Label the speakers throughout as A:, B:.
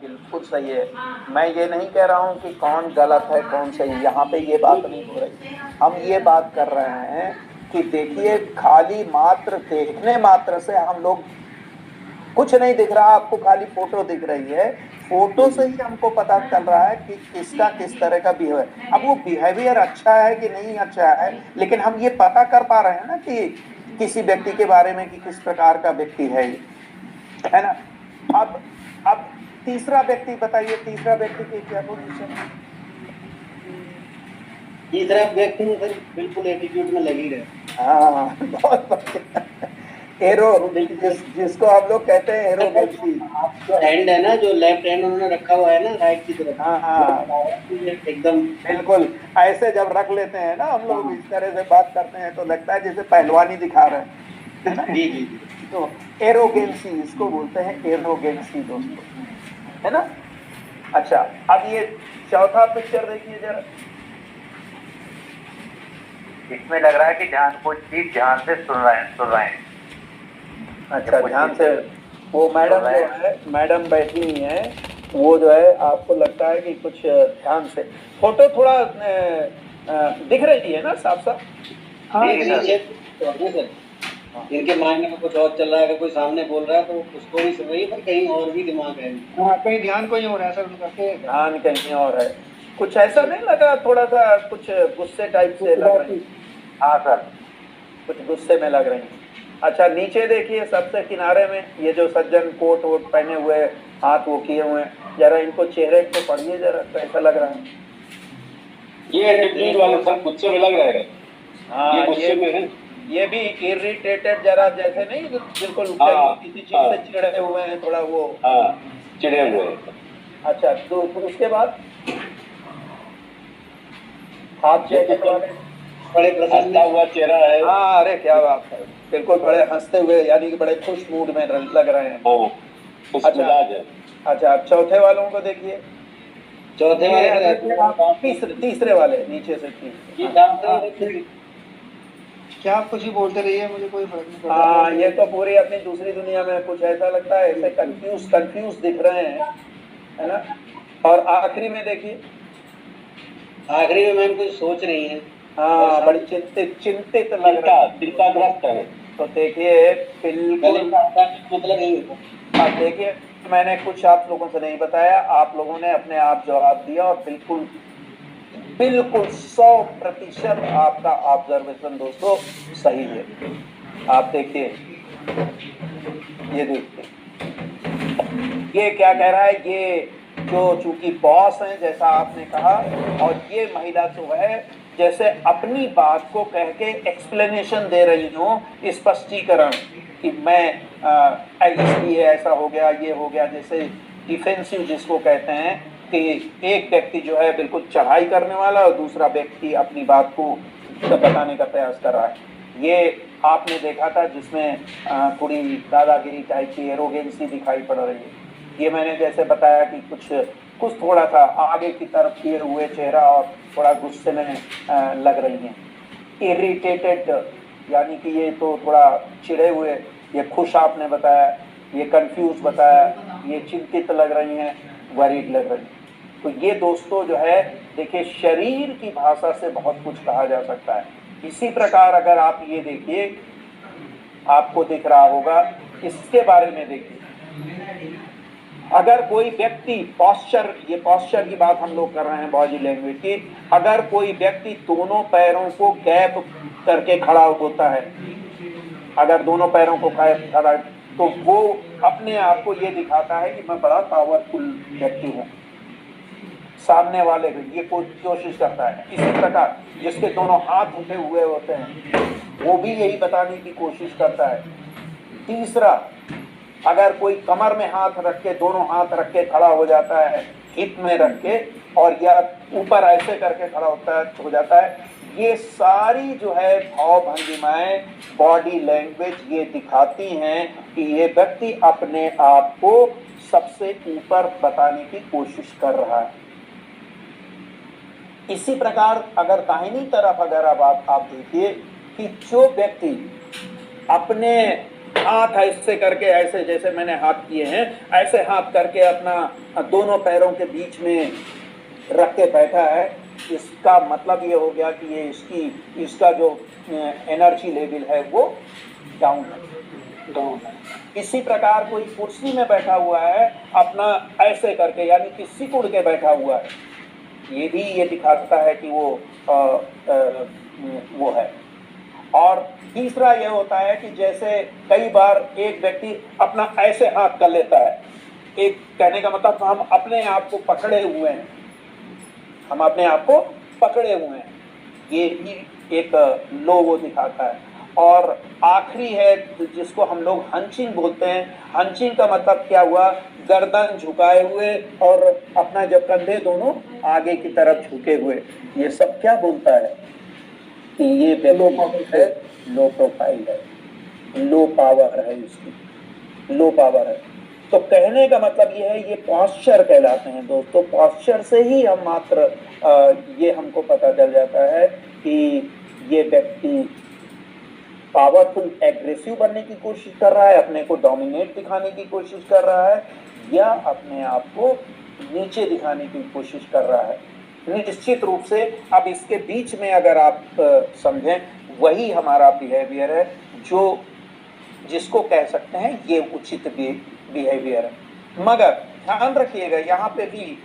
A: बिल्कुल सही है। मैं ये नहीं कह रहा हूँ कि कौन गलत है कौन सही, यहाँ पे ये बात नहीं हो रही। हम ये बात कर रहे हैं कि देखिए, खाली मात्र देखने मात्र से हम लोग, कुछ नहीं दिख रहा आपको, खाली फोटो दिख रही है, फोटो से ही हमको पता चल रहा है कि किसका किस तरह का बिहेवियर। अब वो बिहेवियर अच्छा है कि नहीं अच्छा है, लेकिन हम ये पता कर पा रहे हैं ना कि किसी व्यक्ति के बारे में कि किस प्रकार का व्यक्ति है ये, है ना। अब तीसरा व्यक्ति बताइए, तीसरा व्यक्ति की क्या पोजीशन है?
B: तीसरा व्यक्ति सर बिल्कुल एटीट्यूड में लगी रहे।
A: हाँ, बहुत बढ़िया। एरो, जिसको हम लोग कहते हैं एरोगेंसी।
B: जो हैंड है ना, जो लेफ्ट हैंड उन्होंने रखा हुआ है ना राइट की तरफ,
A: हाँ
B: एकदम
A: बिल्कुल। ऐसे जब रख लेते हैं ना हम लोग, इस तरह से बात करते हैं तो लगता है जैसे पहलवानी दिखा रहे हैं, है ना।
B: जी जी।
A: तो एरोगेंसी, इसको बोलते हैं एरोगेंसी दोस्तों, है ना। अच्छा, अब ये चौथा पिक्चर देखिए जरा।
C: इसमें लग रहा है कि ध्यान, कुछ चीज ध्यान से सुन रहे हैं।
A: अच्छा, ध्यान से। वो मैडम जो है, मैडम बैठी हुई हैं, वो जो है आपको लगता है कि कुछ ध्यान से, फोटो थोड़ा दिख रही है ना साफ साफ?
B: हाँ सर, इनके माइंड में कुछ और चल रहा है, अगर कोई सामने बोल रहा है तो उसको भी सुन रही है, पर कहीं और भी दिमाग है।
D: हाँ, कहीं ध्यान कहीं हो रहा है सर उनका,
A: ध्यान कहीं और है। कुछ ऐसा नहीं लगा, थोड़ा सा कुछ गुस्से टाइप से लग रही?
C: हाँ सर,
A: कुछ गुस्से में लग रही है। अच्छा, नीचे देखिए सबसे किनारे में, ये जो सज्जन कोट वोट पहने हुए, हाथ वो किए हुए हैं, जरा इनको चेहरे को पढ़िए जरा, कैसा लग रहा है?
E: ये एटीट्यूड वाले सब गुस्से में लग रहे हैं।
A: हाँ,
E: ये गुस्से में है।
A: ये भी इरिटेटेड, जरा जैसे नहीं, बिल्कुल किसी चीज से चिढ़े हुए हैं, थोड़ा वो
E: चिढ़े हुए हैं।
A: अच्छा, तो उसके बाद हाथ चेहरे
B: बड़े प्रसन्न
E: हुआ चेहरा है।
A: हाँ, अरे क्या बात है, बिल्कुल बड़े हंसते हुए, यानी कि बड़े खुश मूड में लग रहे हैं। अच्छा, चौथे वालों को देखिए।
B: चौथे वाले
A: तीसरे वाले नीचे से
D: क्या आप कुछ ही बोलते रहिए, मुझे कोई फर्क नहीं पड़ता।
A: हाँ, ये तो पूरी अपनी दूसरी दुनिया में, कुछ ऐसा लगता है, ऐसे कंफ्यूज दिख रहे हैं, है ना। और आखिरी में देखिए,
B: आखिरी में मैम कुछ सोच रही है।
A: हाँ, बड़ी चिंतित लग रहा है,
E: चिंताग्रस्त है।
A: तो देखिए बिल्कुल,
B: मतलब नहीं होता।
A: अब देखिए, मैंने कुछ आप लोगों से नहीं बताया, आप लोगों ने अपने आप जवाब दिया, और बिल्कुल 100% आपका ऑब्जर्वेशन दोस्तों सही है। आप देखिए, ये देखिए, ये क्या कह रहा है, ये जो चूंकि बॉस है जैसा आपने कहा, और ये महिला जो है जैसे अपनी बात को कह के एक्सप्लेनेशन दे रही हूँ, स्पष्टीकरण, कि मैं इसलिए ऐसा हो गया, ये हो गया, जैसे डिफेंसिव जिसको कहते हैं, कि एक व्यक्ति जो है बिल्कुल चढ़ाई करने वाला और दूसरा व्यक्ति अपनी बात को बताने का प्रयास कर रहा है। ये आपने देखा था जिसमें थोड़ी दादागिरी टाइप की एरोगेंसी दिखाई पड़ रही है। ये मैंने जैसे बताया कि कुछ थोड़ा सा आगे की तरफ किए हुए चेहरा और थोड़ा गुस्से में लग रही हैं। इरिटेटेड, यानी कि ये तो थोड़ा चिढ़े हुए, ये खुश आपने बताया, ये कंफ्यूज बताया, ये चिंतित लग रही हैं, वरीड लग रही हैं। तो ये दोस्तों जो है, देखिए, शरीर की भाषा से बहुत कुछ कहा जा सकता है। इसी प्रकार अगर आप ये देखिए, आपको दिख रहा होगा, इसके बारे में देखिए, अगर कोई व्यक्ति पॉस्चर, ये पॉस्चर की बात हम लोग कर रहे हैं बॉडी लैंग्वेज की, अगर कोई व्यक्ति दोनों पैरों को गैप करके खड़ा होता है, अगर दोनों पैरों को खड़ा, तो वो अपने आप को ये दिखाता है कि मैं बड़ा पावरफुल व्यक्ति हूँ। सामने वाले को ये कोशिश करता है। इसी प्रकार जिसके दोनों हाथ उठे हुए होते हैं, वो भी यही बताने की कोशिश करता है। तीसरा, अगर कोई कमर में हाथ रख के, दोनों हाथ रख के खड़ा हो जाता है, हिप में रख के, और या ऊपर ऐसे करके खड़ा हो जाता है, ये सारी जो है भाव भंगिमाएं, बॉडी लैंग्वेज ये दिखाती हैं कि ये व्यक्ति अपने आप को सबसे ऊपर बताने की कोशिश कर रहा है। इसी प्रकार अगर दाहिनी तरफ अगर अब आप देखिए कि जो व्यक्ति अपने हाथ ऐसे करके, ऐसे जैसे मैंने हाथ किए हैं, ऐसे हाथ करके अपना दोनों पैरों के बीच में रख के बैठा है, इसका मतलब ये हो गया कि ये इसका जो एनर्जी लेवल है वो डाउन है। इसी प्रकार कोई कुर्सी में बैठा हुआ है अपना ऐसे करके, यानी कि सिकुड़ के बैठा हुआ है, ये भी ये दिखाता है कि वो है। और तीसरा ये होता है कि जैसे कई बार एक व्यक्ति अपना ऐसे हाथ कर लेता है, एक कहने का मतलब हम अपने आप को पकड़े हुए हैं, हम अपने आप को पकड़े हुए हैं, ये भी एक लो वो दिखाता है। और आखिरी है जिसको हम लोग हंचिंग बोलते हैं। हंचिंग का मतलब क्या हुआ, गर्दन झुकाए हुए और अपना जब कंधे दोनों आगे की तरफ झुके हुए, ये सब क्या बोलता है कि ये व्यक्ति है लो प्रोफाइल है, लो पावर है, इसकी लो पावर है। तो कहने का मतलब ये है, ये पॉस्चर कहलाते हैं दोस्तों। पॉस्चर से ही हम मात्र ये हमको पता चल जाता है कि ये व्यक्ति पावरफुल एग्रेसिव बनने की कोशिश कर रहा है, अपने को डोमिनेट दिखाने की कोशिश कर रहा है, या अपने आप को नीचे दिखाने की कोशिश कर रहा है। निश्चित रूप से अब इसके बीच में अगर आप समझें, वही हमारा बिहेवियर है जो जिसको कह सकते हैं ये उचित बिहेवियर है। मगर ध्यान रखिएगा, यहाँ पे भी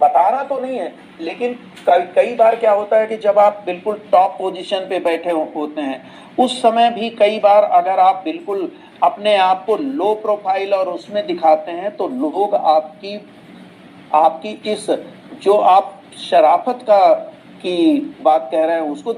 A: बताना तो नहीं है, लेकिन कई बार क्या होता है कि जब आप बिल्कुल टॉप पोजीशन पे बैठे होते हैं, उस समय भी कई बार अगर आप बिल्कुल अपने आप को लो प्रोफाइल और उसमें दिखाते हैं, तो लोग आपकी इस जो आप शराफत की बात कह रहे हैं उसको